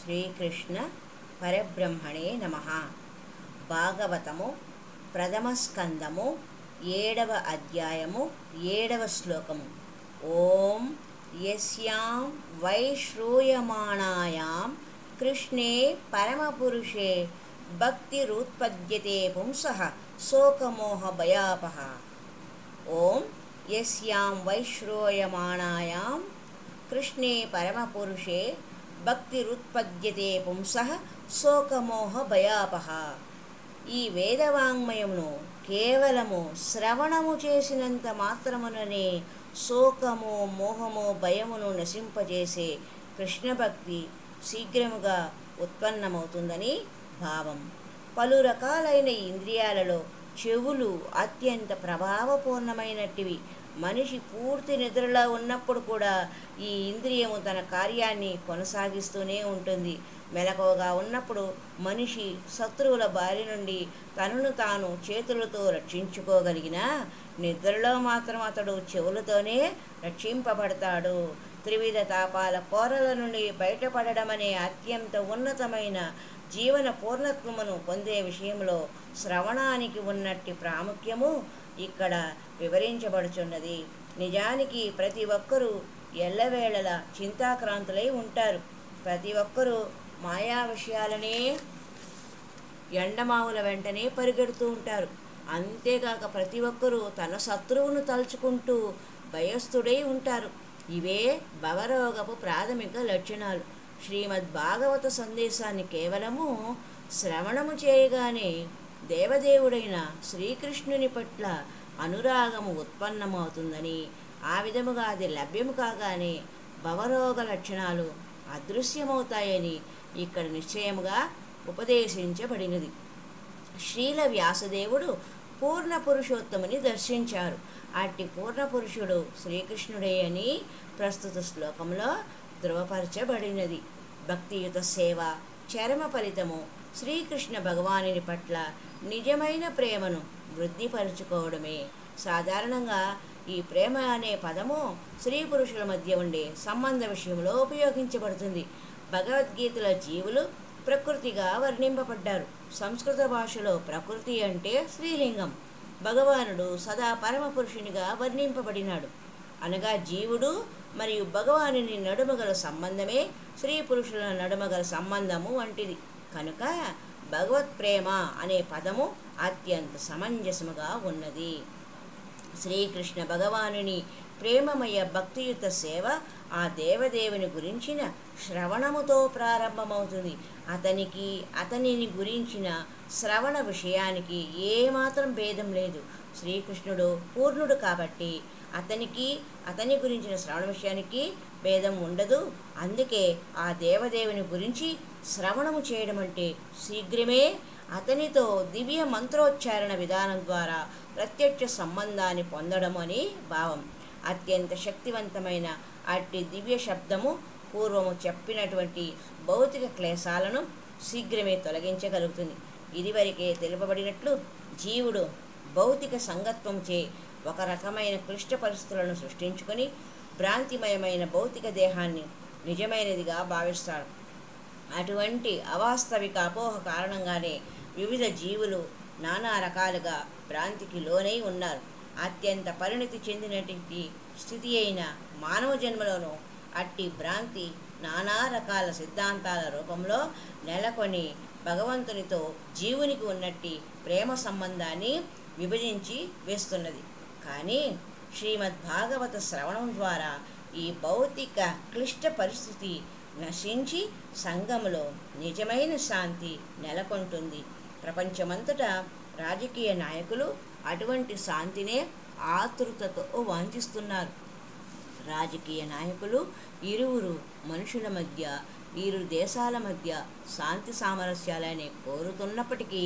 శ్రీకృష్ణ పరబ్రహ్మణే నమః. భాగవతము ప్రథమ స్కందము 7వ అధ్యాయము 7వ శ్లోకము. ఓం యస్యాం వై శ్రూయమాణాయాం కృష్ణే పరమపురుషే భక్తిరుత్పద్యతే పుంసః శోకమోహ భయాపః. ఓం యస్యాం వై శ్రూయమాణాయాం కృష్ణే పరమపురుషే భక్తిరుత్పద్యతే పుంసః శోకమోహ భయాపః. ఈ వేదవాంగ్మయమును కేవలము శ్రవణము చేసినంత మాత్రముననే శోకము మోహము భయమును నశింపజేసే కృష్ణ భక్తి శీఘ్రముగా ఉత్పన్నమవుతుందని భావం. పలు రకాలైన ఇంద్రియాలలో చెవులు అత్యంత ప్రభావపూర్ణమైనటివి. మనిషి పూర్తి నిద్రలో ఉన్నప్పుడు కూడా ఈ ఇంద్రియము తన కార్యాన్ని కొనసాగిస్తూనే ఉంటుంది. మెలకువగా ఉన్నప్పుడు మనిషి శత్రువుల బారి నుండి తనను తాను చేతులతో రక్షించుకోగలిగిన నిద్రలో మాత్రం అతడు చెవులతోనే రక్షింపబడతాడు. త్రివిధ తాపాల కోరల నుండి బయటపడడం అనే అత్యంత ఉన్నతమైన జీవన పూర్ణత్వమును పొందే విషయంలో శ్రవణానికి ఉన్నట్టి ప్రాముఖ్యము ఇక్కడ వివరించబడుచున్నది. నిజానికి ప్రతి ఒక్కరూ ఎల్లవేళలా చింతాక్రాంతులై ఉంటారు. ప్రతి ఒక్కరూ మాయా విషయాలనే ఎండమావుల వెంటనే పరిగెడుతూ ఉంటారు. అంతేకాక ప్రతి ఒక్కరూ తన శత్రువును తలుచుకుంటూ భయస్థుడై ఉంటారు. ఇవే భవరోగపు ప్రాథమిక లక్షణాలు. శ్రీమద్ భాగవత సందేశాన్ని కేవలము శ్రవణము చేయగానే దేవదేవుడైన శ్రీకృష్ణుని పట్ల అనురాగము ఉత్పన్నమవుతుందని, ఆ విధముగా అది లభ్యము కాగానే భవరోగ లక్షణాలు అదృశ్యమవుతాయని ఇక్కడ నిశ్చయముగా ఉపదేశించబడినది. శ్రీల వ్యాసదేవుడు పూర్ణ పురుషోత్తముని దర్శించారు. అట్టి పూర్ణ పురుషుడు శ్రీకృష్ణుడే అని ప్రస్తుత శ్లోకంలో ధృవపరచబడినది. భక్తియుత సేవ చరమ ఫలితము శ్రీకృష్ణ భగవానుని పట్ల నిజమైన ప్రేమను వృద్ధిపరచుకోవడమే. సాధారణంగా ఈ ప్రేమ అనే పదము స్త్రీ పురుషుల మధ్య ఉండే సంబంధ విషయంలో ఉపయోగించబడుతుంది. భగవద్గీతలో జీవులు ప్రకృతిగా వర్ణింపబడ్డారు. సంస్కృత భాషలో ప్రకృతి అంటే స్త్రీలింగం. భగవానుడు సదా పరమపురుషునిగా వర్ణింపబడినాడు. అనగా జీవుడు మరియు భగవానుని నడుమగల సంబంధమే స్త్రీ పురుషుల నడుమగల సంబంధము వంటిది. కనుక భగవత్ ప్రేమ అనే పదము అత్యంత సమంజసముగా ఉన్నది. శ్రీకృష్ణ భగవానుని ప్రేమమయ భక్తియుత సేవ ఆ దేవదేవుని గురించిన శ్రవణముతో ప్రారంభమవుతుంది. అతనిని గురించిన శ్రవణ విషయానికి ఏమాత్రం భేదం లేదు. శ్రీకృష్ణుడు పూర్ణుడు కాబట్టి అతని గురించిన శ్రవణ విషయానికి భేదం ఉండదు. అందుకే ఆ దేవదేవుని గురించి శ్రవణము చేయడం అంటే శీఘ్రమే అతనితో దివ్య మంత్రోచ్చారణ విధానం ద్వారా ప్రత్యక్ష సంబంధాన్ని పొందడం అని భావం. అత్యంత శక్తివంతమైన అట్టి దివ్య శబ్దము పూర్వము చెప్పినటువంటి భౌతిక క్లేశాలను శీఘ్రమే తొలగించగలుగుతుంది. ఇదివరకే తెలుపబడినట్లు జీవుడు భౌతిక సంగత్వంచే ఒక రకమైన క్లిష్ట పరిస్థితులను సృష్టించుకొని భ్రాంతిమయమైన భౌతిక దేహాన్ని నిజమైనదిగా భావిస్తాడు. అటువంటి అవాస్తవిక అపోహ కారణంగానే వివిధ జీవులు నానా రకాలుగా భ్రాంతికి లోనై ఉన్నారు. అత్యంత పరిణతి చెందినటువంటి స్థితి అయిన మానవ జన్మలోనూ అట్టి భ్రాంతి నానా రకాల సిద్ధాంతాల రూపంలో నెలకొని భగవంతునితో జీవునికి ఉన్నట్టి ప్రేమ సంబంధాన్ని విభజించి వేస్తున్నది. కానీ శ్రీమద్ భాగవత శ్రవణం ద్వారా ఈ భౌతిక క్లిష్ట పరిస్థితి నశించి సంఘములో నిజమైన శాంతి నెలకొంటుంది. ప్రపంచమంతటా రాజకీయ నాయకులు అటువంటి శాంతినే ఆతృతతో వాంఛిస్తున్నారు. రాజకీయ నాయకులు ఇరువురు మనుషుల మధ్య, ఇరు దేశాల మధ్య శాంతి సామరస్యాలనే కోరుతున్నప్పటికీ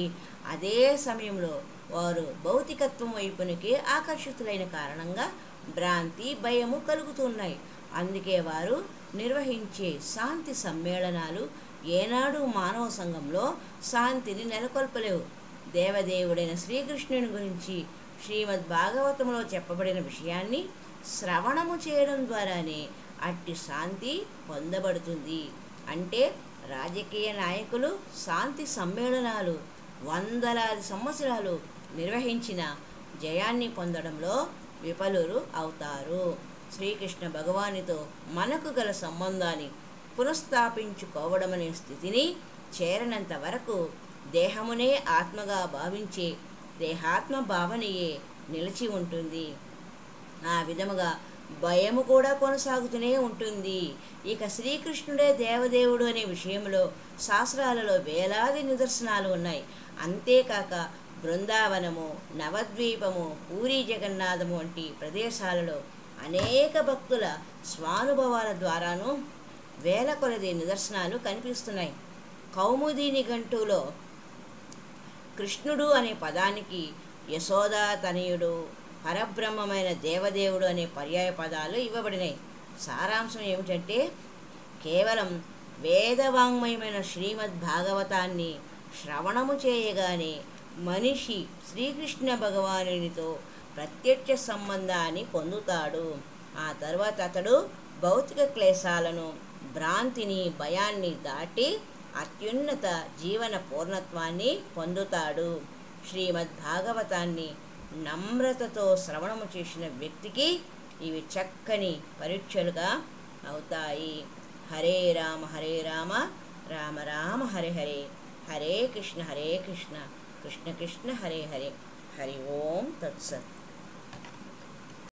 అదే సమయంలో వారు భౌతికత్వం వైపునికి ఆకర్షితులైన కారణంగా భ్రాంతి భయము కలుగుతున్నాయి. అందుకే వారు నిర్వహించే శాంతి సమ్మేళనాలు ఏనాడు మానవ సంఘంలో శాంతిని నెలకొల్పలేవు. దేవదేవుడైన శ్రీకృష్ణుని గురించి శ్రీమద్ భాగవతంలో చెప్పబడిన విషయాన్ని శ్రవణము చేయడం ద్వారానే అట్టి శాంతి పొందబడుతుంది. అంటే రాజకీయ నాయకులు శాంతి సమ్మేళనాలు వందలాది సంవత్సరాలు నిర్వహించిన జయాన్ని పొందడంలో విఫలురు అవుతారు. శ్రీకృష్ణ భగవానుతో మనకు గల సంబంధాన్ని పునఃస్థాపించుకోవడమనే స్థితిని చేరనంత వరకు దేహమునే ఆత్మగా భావించే దేహాత్మ భావనయే నిలిచి ఉంటుంది. ఆ విధముగా భయము కూడా కొనసాగుతూనే ఉంటుంది. ఇక శ్రీకృష్ణుడే దేవదేవుడు అనే విషయంలో శాస్త్రాలలో వేలాది నిదర్శనాలు ఉన్నాయి. అంతేకాక బృందావనము, నవద్వీపము, పూరీ జగన్నాథము వంటి ప్రదేశాలలో అనేక భక్తుల స్వానుభవాల ద్వారాను వేల కొలది నిదర్శనాలు కనిపిస్తున్నాయి. కౌముది నిఘంటువులో కృష్ణుడు అనే పదానికి యశోదా తనయుడు, పరబ్రహ్మమైన దేవదేవుడు అనే పర్యాయ పదాలు ఇవ్వబడినాయి. సారాంశం ఏమిటంటే, కేవలం వేదవాంగ్మయమైన శ్రీమద్ భాగవతాన్ని శ్రవణము చేయగానే మనిషి శ్రీకృష్ణ భగవానునితో ప్రత్యక్ష సంబంధాన్ని పొందుతాడు. ఆ తర్వాత అతడు భౌతిక క్లేశాలను, భ్రాంతిని, భయాన్ని దాటి అత్యున్నత జీవన పూర్ణత్వాన్ని పొందుతాడు. శ్రీమద్ భాగవతాన్ని నమ్రతతో శ్రవణము చేసిన వ్యక్తికి ఇవి చక్కని పరీక్షలుగా అవుతాయి. హరే రామ రామ రామ హరే హరే, హరే కృష్ణ కృష్ణ కృష్ణ హరే హరే. హరి ఓం తత్సత్.